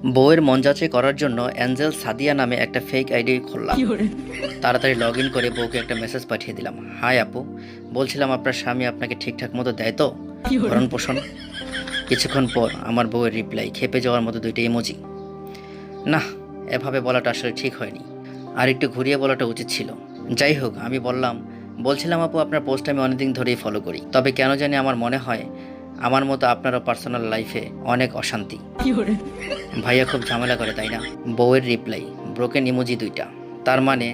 বউয়ের মন যাচাই করার জন্য অ্যাঞ্জেল সাদিয়া নামে একটা ফেক আইডি খুললাম। তাড়াতাড়ি লগ ইন করে বউকে একটা মেসেজ পাঠিয়ে দিলাম, হাই আপু, বলছিলাম আপনার স্বামী আপনাকে ঠিকঠাক মতো দেয় তো ভরণ পোষণ? কিছুক্ষণ পর আমার বউয়ের রিপ্লাই খেপে যাওয়ার মতো দুইটা ইমোজি। না, এভাবে বলাটা আসলে ঠিক হয়নি, আর একটু ঘুরিয়ে বলাটা উচিত ছিল। যাই হোক, আমি বলছিলাম আপু, আপনার পোস্ট আমি অনেকদিন ধরেই ফলো করি, তবে কেন জানি আমার মনে হয় আমার মতো আপনারও পার্সোনাল লাইফে অনেক অশান্তি। ভাইয়া খুব ঝামেলা করে তাই না? বউয়ের রিপ্লাই ব্রোকেন ইমোজি দুইটা। তার মানে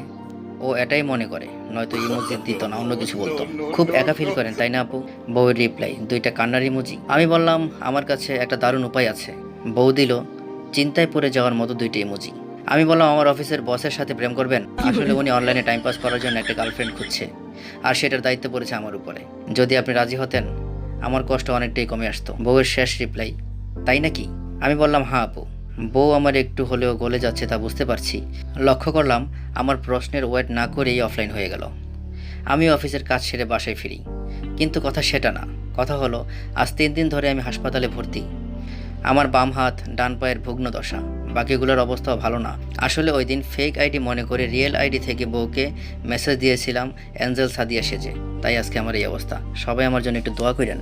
ও এটাই মনে করে, নয়তো ইমোজি দিত না, অন্য কিছু বলতো। খুব একা ফিল করেন তাই না আপু? বউয়ের রিপ্লাই দুইটা কান্নার ইমোজি। আমি বললাম আমার কাছে একটা দারুণ উপায় আছে। বউ দিল চিন্তায় পড়ে যাওয়ার মতো দুইটা ইমোজি। আমি বললাম আমার অফিসের বসের সাথে প্রেম করবেন? আসলে উনি অনলাইনে টাইম পাস করার জন্য একটা গার্লফ্রেন্ড খুঁজছে, আর সেটার দায়িত্ব পড়েছে আমার উপরে। যদি আপনি রাজি হতেন আমার কষ্ট অনেকটাই কমে আসতো। বউয়ের শেষ রিপ্লাই, তাই নাকি? আমি বললাম হ্যাঁ আপু। বউ আমার একটু হলেও গলে যাচ্ছে তা বুঝতে পারছি। লক্ষ্য করলাম আমার প্রশ্নের ওয়েট না করেই অফলাইন হয়ে গেল। আমি অফিসের কাজ সেরে বাসায় ফিরি, কিন্তু কথা সেটা না। কথা হলো আজ 3 দিন ধরে আমি হাসপাতালে ভর্তি। আমার বাম হাত ডান পায়ের ভগ্ন দশা, বাকিগুলোর অবস্থাও ভালো না। আসলে ওই দিন ফেক আইডি মনে করে রিয়েল আইডি থেকে বউকে মেসেজ দিয়েছিলাম অ্যাঞ্জেল সাদিয়া সেজে, তাই আজকে আমার এই অবস্থা। সবাই আমার জন্য একটু দোয়া করেন।